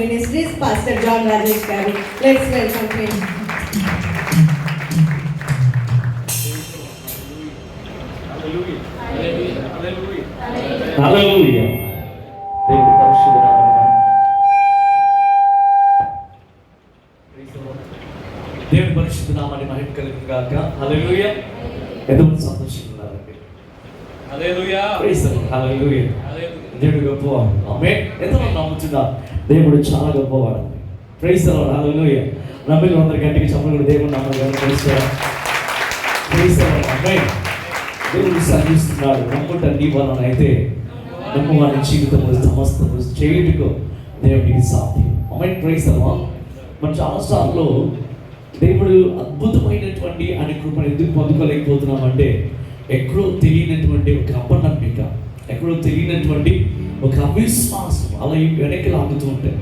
Ministries, Pastor John Rajesh garu. Let's welcome him. హల్లెలూయా. దేవుని పరిశుద్ధ దేవుని పరిశుద్ధ నామాన్ని మహిమ కలుగును గాక. హల్లెలూయా. ఎంతమంది సంతోషిస్తున్నారండి? హల్లెలూయా. Praise the Lord. హల్లెలూయా. దేవుడు గొప్పవాడు. ఆమేన్. ఎంతమంది నమ్ముతున్నారు దేవుడు చాలా గొప్పవాడు? Praise the Lord. హల్లెలూయా. నమ్మిన అందరి గట్టిగా చెప్పండి. దేవుని నామాన్ని ప్రైజ్ ది లార్డ్. ఆమేన్. దేవుడు సాధిస్తున్నాడు. నమ్ముట నీ వలన అయితే నమ్మువారి జీవితంలో సమస్తము చేయుటకు దేవుడికి సాధ్యం. ఆమేన్. Praise the Lord. మనం చాలాసార్లు దేవుడు అద్భుతమైనటువంటి ఆయన కృపను ఎందుకు పొందుకోలేకపోతున్నామంటే ఎక్కడో తెలియనటువంటి ఒక అపనమ్మిక, ఎక్కడో తెలియనటువంటి ఒక అవిశ్వాసం అలా వెనక్కి లాగుతూ ఉంటాయి.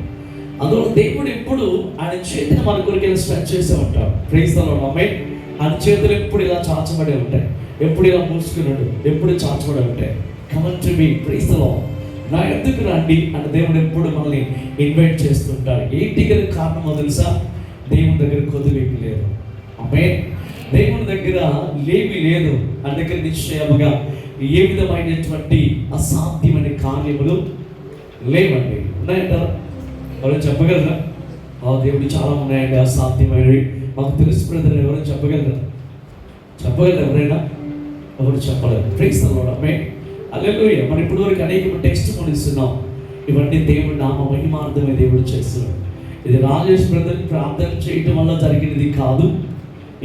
అందులో దేవుడు ఎప్పుడు ఆయన చేతిని మన కొరకు స్ట్రెచ్ చేస్తూ ఉంటాడు. Praise the Lord. ఆమేన్. ఆయన చేతులు ఎప్పుడు ఇలా చాచబడి ఉంటాయి, ఎప్పుడు ఇలా మూసుకున్నాడు, ఎప్పుడు చాచబడి ఉంటాయి. Come on to me. Praise the Lord. నా ఎందుకు రండి అంటే దేవుడు ఎప్పుడు మనల్ని ఇన్వైట్ చేస్తుంటాడు. ఏంటి కారణమో తెలుసా? దేవుని దగ్గర కొద్దివేపి లేదు. ఆమేన్. దేవుని దగ్గర లేమి లేదు. ఆయన దగ్గర నిశ్చయముగా ఏ విధమైనటువంటి అసాధ్యమైన కార్యములు లేవండి. ఉన్నాయంటారా? ఎవరైనా చెప్పగలరా? దేవుడు చాలా ఉన్నాయండి అసాధ్యమైనవి, మాకు తెలుసు బ్రదర్. ఎవరైనా చెప్పగలరా? చెప్పగలరా ఎవరైనా? ఎవరు చెప్పలేరు. Praise the Lord. ఆమేన్. హల్లెలూయా. మనం ఇప్పటి వరకు అనేక టెక్స్ట్ ఇస్తున్నాం. ఇవన్నీ దేవుడు నామ మహిమార్థమే దేవుడు చేస్తున్నాడు. ఇది రాజేష్ బ్రదర్ ప్రార్థన చేయటం వల్ల జరిగినది కాదు,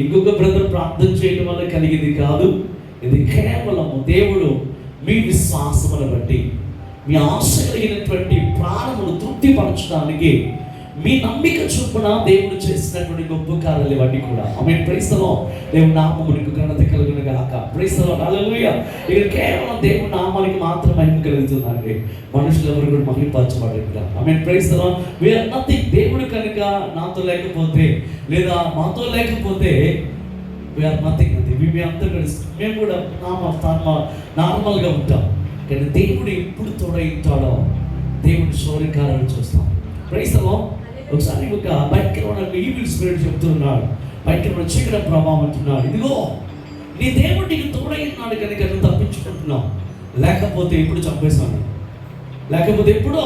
ఇంకొక బ్రదర్ ప్రార్థన చేయటం వల్ల కలిగింది కాదు. ఇది కేవలము దేవుడు మీ విశ్వాసమును బట్టి, మీ ఆశ కలిగినటువంటి ప్రాణమును తృప్తిపరచడానికి మీ నమ్మిక చొప్పున దేవుడు చేసినటువంటి గొప్ప కార్యాలు ఇవన్నీ కూడా. ఆమేన్. Praise the Lord. దేవుని నామమునకు ఘనత కలుగును గాక. Praise the Lord. హల్లెలూయా. ఇక్కడ కేవలం దేవుని నామానికి మాత్రం మహిమ కలుగుతుందండి. మనుషులు ఎవరు కూడా మహిమపరచబడరు. ఆమేన్. Praise the Lord. We are nothing. దేవుడు కనుక నాతో లేకపోతే లేదా మాతో లేకపోతే వి ఆర్ నథింగ్ అండి. మేము అంతా కలిసి మేము కూడా నార్మల్గా ఉంటాం. కానీ దేవుడు ఎప్పుడు తోడైతాడో దేవుడి శౌర్యకారాలు చూస్తాం. Praise the Lord. ఒకసారి ఒక బయట ఈవిల్ స్పిరిట్ చెప్తున్నాడు, బయట చీకటి ప్రభావం అంటున్నాడు, ఇదిగో నీ దేవుడు నీకు తోడైనాడు కనుక నువ్వు తప్పించుకుంటున్నావు, లేకపోతే ఎప్పుడు చంపేశాను, లేకపోతే ఎప్పుడో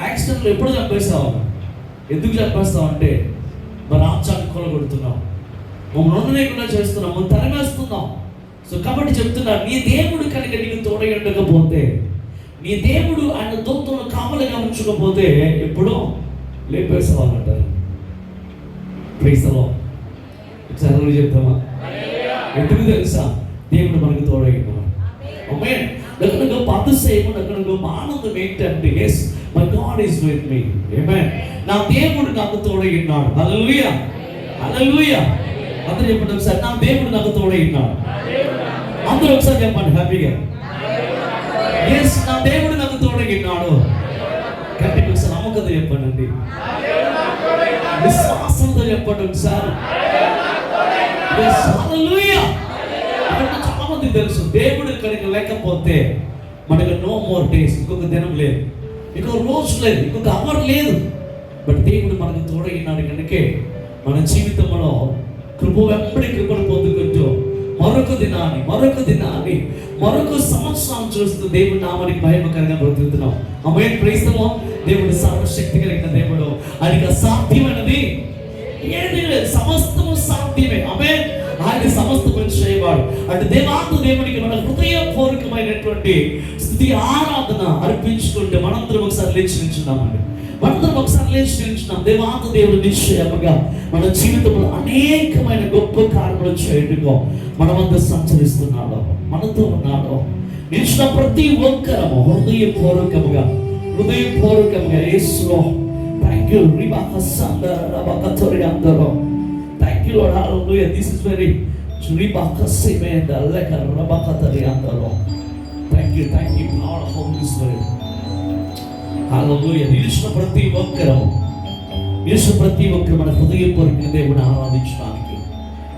యాక్సిడెంట్లో ఎప్పుడు చంపేస్తావు. ఎందుకు చంపేస్తావు అంటే మన రాజ్యాన్ని కొలగొడుతున్నావు, మమ్మల్ని లేకుండా చేస్తున్నాం, మనం తరమేస్తున్నాం. సో కాబట్టి చెప్తున్నాడు, నీ దేవుడు కనుక నీకు తోడై ఉండకపోతే, నీ దేవుడు ఆయన దూతలను కావలిగా ఉంచకపోతే ఎప్పుడో లేపేసేవాళ్ళు అంటారు. Praise the Lord. ఒకసారి చెప్తామా? ఎందుకు తెలుసా? దేవుడు మనకు తోడై ఉన్నాడు. ఆమేన్. నాకు గొప్ప అతిశయం, నాకు గొప్ప ఆనందం ఏంటంటే yes, my God is with me. ఆమేన్. నా దేవుడు నాకు తోడై ఉన్నాడు. హల్లెలూయా. హల్లెలూయా. అందరూ చెప్పండి ఒకసారి, నా దేవుడు నాకు తోడై ఉన్నాడు. అందరూ ఒకసారి చెప్పండి హ్యాపీగా. yes, నా దేవుడు నాకు తోడై ఉన్నాడు. గట్టిగా ఒకసారి నమ్మకంతో చెప్పండి, విశ్వాసంతో చెప్పండి ఒకసారి. హల్లెలూయా. చాలా మంది తెలుసు దేవుడు కనుక లేకపోతే మనకు నో మోర్ డేస్, ఇంకొక దినం లేదు, ఇంకొక రోజు లేదు, ఇంకొక అవర్ లేదు. బట్ దేవుడు మనకు తోడైనాడు కనుకే మన జీవితంలో కృప వెంబడి కృపను పొందుకుంటూ మరొక దినాన్ని మరొక సంవత్సరం చూస్తూ దేవుడి నామానికి మహిమకరంగా బ్రతుకుతున్నాం. ఆమేన్. Praise the Lord. దేవుడు సర్వశక్తి కలిగిన దేవుడు, ఆయనకి అసాధ్యమైనది ఏది లేదు, సమస్తము సాధ్యమే. ఆమేన్. ఆయన సమస్తము చేయవాడు. అంటే దేవునికి మన హృదయపూర్వకమైనటువంటి స్తుతి ఆరాధన అర్పించుకుంటే మనందరం ఒకసారి లేచి నిల్చున్నామండి. మనందరం ఒకసారి లేచి నిల్చున్నాం. దేవుడు నిశ్చయముగా మన జీవితంలో అనేకమైన గొప్ప కార్యములు చేయటంలో మన వద్ద సంచరిస్తున్నాడు, మనతో ఉన్నాడు. నిలిచిన ప్రతి ఒక్కరము హృదయపూర్వకముగా యేసులో thank you. Thank you Lord. హల్లెలూయా. This is very thank you Lord. Holy Spirit. హల్లెలూయా. నిలిచిన ప్రతి ఒక్కరు మన హృదయపూర్వకంగా దేవుని ఆరాధించడానికి,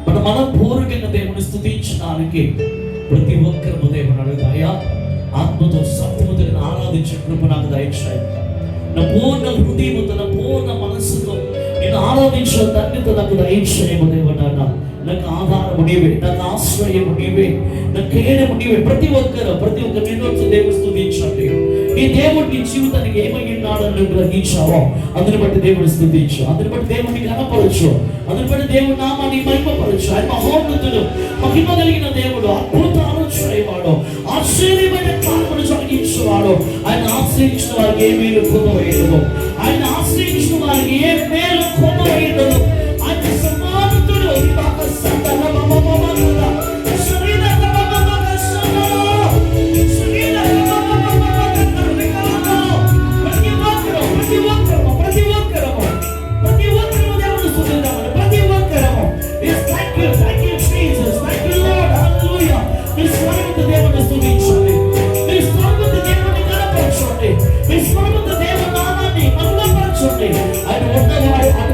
మన మనపూర్వకంగా దేవుని స్తుతించడానికి ప్రతి ఒక్కరు దేవుని అడుగుతాయా, ఆత్మతో సత్యముతో ఆరాధించే కృప నాకు దయచేయండి. నా పూర్ణ హృదయముతో, నా పూర్ణ మనస్సుతో నేను ఆరాధించిన తండ్రితో నాకు దయచేయము దేవా. నాకు ఆధారము నీవే, నాకు ఆశ్రయము నీవే, నా కేడము నీవే. ప్రతి ఒక్క నిన్నొచ్చు దేవుడు స్తుతించండి. ఈ దేవుడు నీ జీవితానికి ఏమై ఉన్నాడని గ్రహించావో అందుని బట్టి దేవుడు స్తుతించు, అందుని బట్టి దేవుడిని కనపరచు, అందుని బట్టి దేవుడు నామాన్ని మహిమపరచు. ఆయన మహోన్నతుడు, మహిమ కలిగిన దేవుడు, అద్భుతాలు చేయవాడు, ఆశ్చర్యమైన కార్యములు జరిగించేవాడు. ఆయన ఆశ్రయించిన వారికి ఏ మేలు కొనవేయదు, ఆయన ఆశ్రయించిన వారికి ఏ మేలు కొనవేయదు. ఆయన సమానతుడు. ఆయన ఉన్నవాడు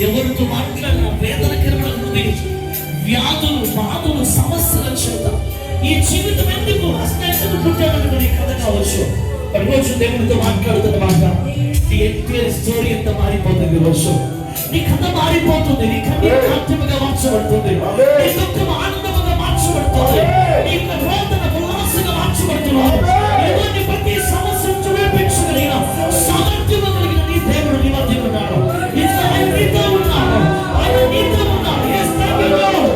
ఎవరితో మాట్లాడిన వేదనకరమైన హృదయం, వ్యాధులు, బాధలు, సమస్యల చేత ఈ జీవితం ఎందుకు అస్తిత్వం పుట్టామని నీ కథ కావచ్చు. రోజు దేవుడితో మాట్లాడుతున్న మాట నీ ఎంటైర్ స్టోరీ ఎంత మారిపోతుంది. రోజు నీ కథ మారిపోతుంది. నీ కన్నీరు నాట్యముగా మార్చబడుతుంది. నీ దుఃఖం ఆనందముగా మార్చబడుతుంది. నీ రోదన ఉల్లాసంగా మార్చబడుతున్నావు. ఇవన్నీ ప్రతి సమస్య నుంచి విడిపించగలిగిన సామర్థ్యం కలిగిన నీ దేవుడు నీ మధ్య ఉన్నాడు. ఆయన నీతో ఉన్నాడు. ఆయన నీతో ఉన్నాడు. Yes, thank you, Lord.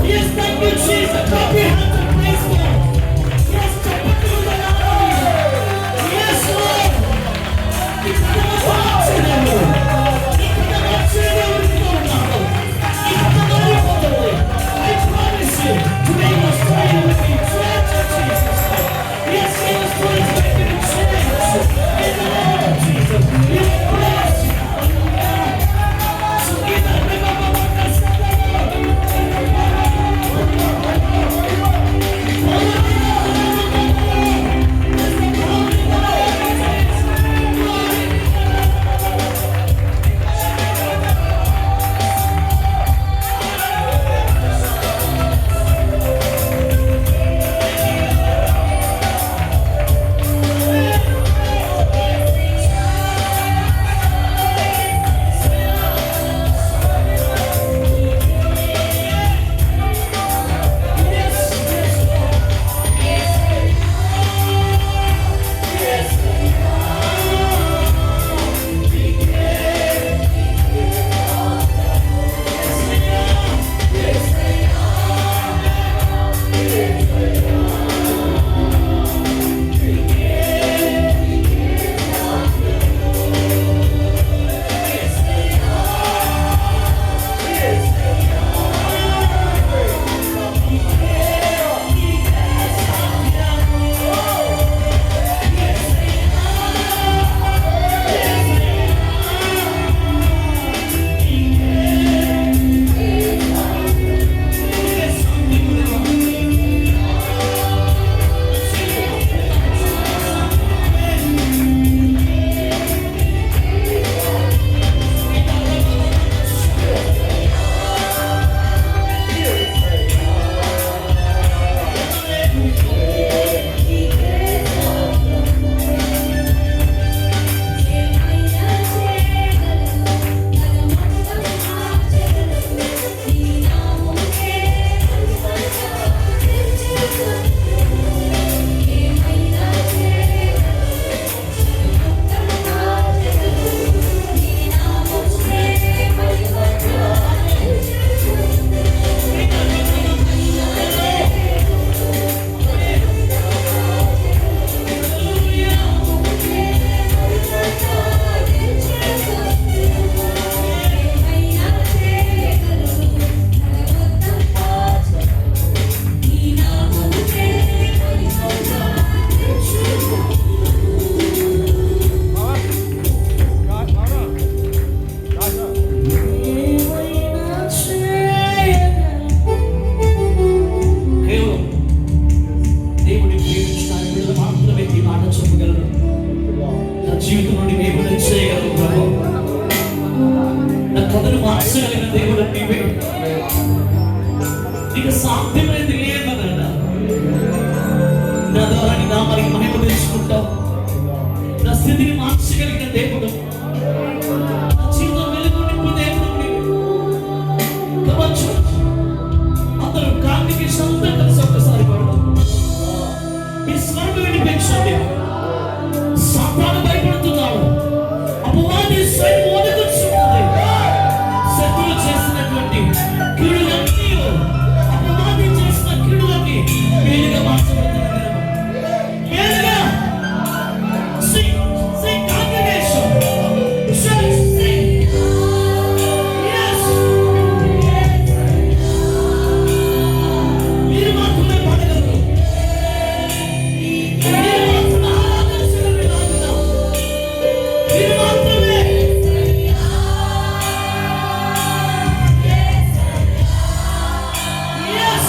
Yes, thank you, Jesus. Clap your hands and praise God. Yes, yes, Lord. I promise you. మార్చగలిగిన దేవుడు నీవే. నీకు సాధ్యమైనది లేదన్నా. నా ద్వారా నీ నామానికి మహిమ తెచ్చుకుంటావు. నా స్థితిని మార్చగలిగిన దేవుడు, నా జీవితం వెలుగు నింపు దేవుడు నీవే. కావచ్చు అందరూ కాంగ్రిగేషన్ అంతా కలిసి ఒక్కసారి పడదాం. ఈ స్వరం వినిపించండి. సాతాను భయపడుతున్నాడు. అపవాది సైన్యం వణుకుచున్నది. శత్రువు చేసినటువంటి కీడులన్నీ, అపవాది చేసిన కీడులన్నీ మేలుగా మార్చబడుతున్నది. మేలుగా. Sing, sing congregation. Church, sing. Yes. మీరు మాత్రమే పాడగలరు. మీరు మాత్రమే ఆరాధించగలరు. మీరు మాత్రమే. Yes.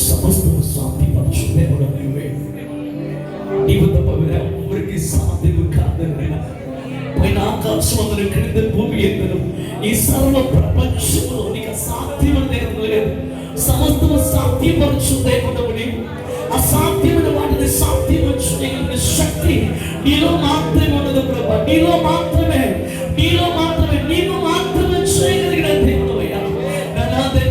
సమస్తము సాధ్యపరచు దేవుడు నీవే. నీవు తప్ప ఎవరికి సాధ్యము కాదని పైన ఆకాశములను క్రింద భూమి ఎదురు ఈ సర్వ ప్రపంచంలో నీకు సాధ్యమని లేదు. సమస్తము సాధ్యపరచు దేవుడు నీవు. అసాధ్యమైన వాటిని సాధ్యపరచు శక్తి నీలో మాత్రమే ఉన్నది ప్రభా. నీలో మాత్రమే నీవు మాత్రమే చేయగలిగిన దేవుడు అయ్యా.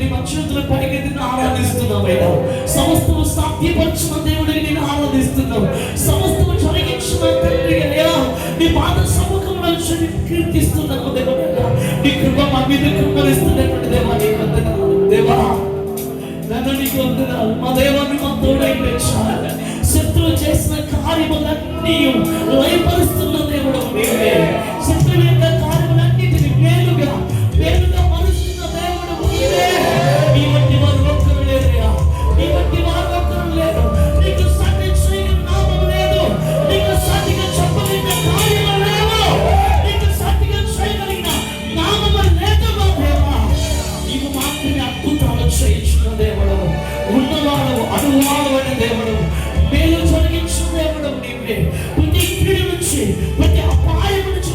నీ మనుషుల పైకి ఆరాధిస్తున్నావయ్యా. సమస్తము సాధ్యపరచిన దేవుడిని నేను ఆరాధిస్తున్నావు. సమస్తము జరిగించిన తండ్రి అయ్యా, నీ పాద సముఖంలో కీర్తిస్తున్నాను దేవుడయ్యా. నీ కృప మా మీద కృపరిస్తున్నటువంటి దేవా, నీకు వందనాలు దేవా. నన్ను నీకు వందనాలు మా దేవాన్ని మా తోడైతే చాలు. శత్రువు చేసిన కార్యములన్నీ లయపరుస్తున్న దేవుడు నీవే. శత్రువు యొక్క కార్యములన్నిటిని మేలుగా మరుస్తున్న దేవుడు నీవే. నీ వంటి వారు ఒక్కరు లేరయ్యా. నీ వంటి వారు ఒక్కరు లేరు. నీకు సాటి చేయగలిగిన నామం లేదు. నీకు సాటిగా చెప్పగలిగిన కార్యము లేవు. నీకు సాటిగా చేయగలిగిన నామము లేదు మా దేవా. నీవు మాత్రమే అద్భుతాలు చేయించిన దేవుడు, ఉన్నవాడు అనువాడు అనే దేవుడు, మేలు జరిగించిన దేవుడు నీవే. ప్రతి కీడు నుంచి, ప్రతి అపాయం నుంచి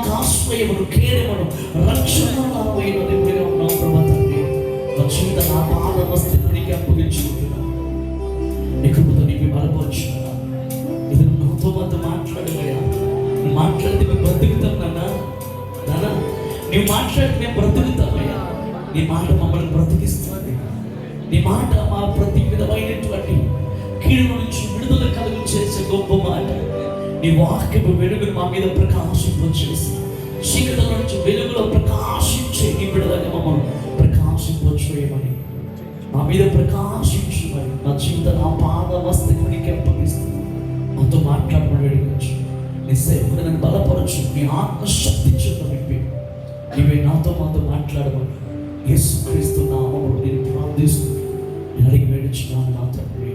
మాకు ఆశ్రయమును, కేడమును, రక్షణను అయిన దేవుడిగా ఉన్నావు ప్రభా తండ్రి. మా జీవిత నా పాద వస్తువునికి అప్పగించుకుంటున్నాను. నీ కృపతో నీకు బలపరుచుకున్నా. ఇది నాతో మాట్లాడమయ్యా. నువ్వు మాట్లాడితే మేము బ్రతుకుతాం నాన్న. నువ్వు మాట్లాడితే మేము బ్రతుకుతామయ్యా. నీ మాట మమ్మల్ని బ్రతికిస్తుంది. నీ మాట మా ప్రతి విధమైనటువంటి కీడుల నుంచి విడుదల కలుగు చేసే గొప్ప మాట. నీ వాక్యపు వెలుగును మా మీద ప్రకాశింపచేసి, చీకటిలో నుంచి వెలుగులో ప్రకాశించే నీ బిడ్డలుగా మమ్మల్ని ప్రకాశింపచేయమని, మా మీద ప్రకాశించమని, నా జీవితం నా పాద వస్తువునికి అప్పగిస్తుంది. నాతో మాట్లాడమని వేడుకోవచ్చు. నీ సేవకుడు నన్ను బలపరచు. నీ ఆత్మశక్తి చేత నింపి నీవే మాతో మాట్లాడమని యేసుక్రీస్తు నామములో నేను ప్రార్థిస్తూ నేను అడిగి వేడుచున్నాను నా తండ్రి.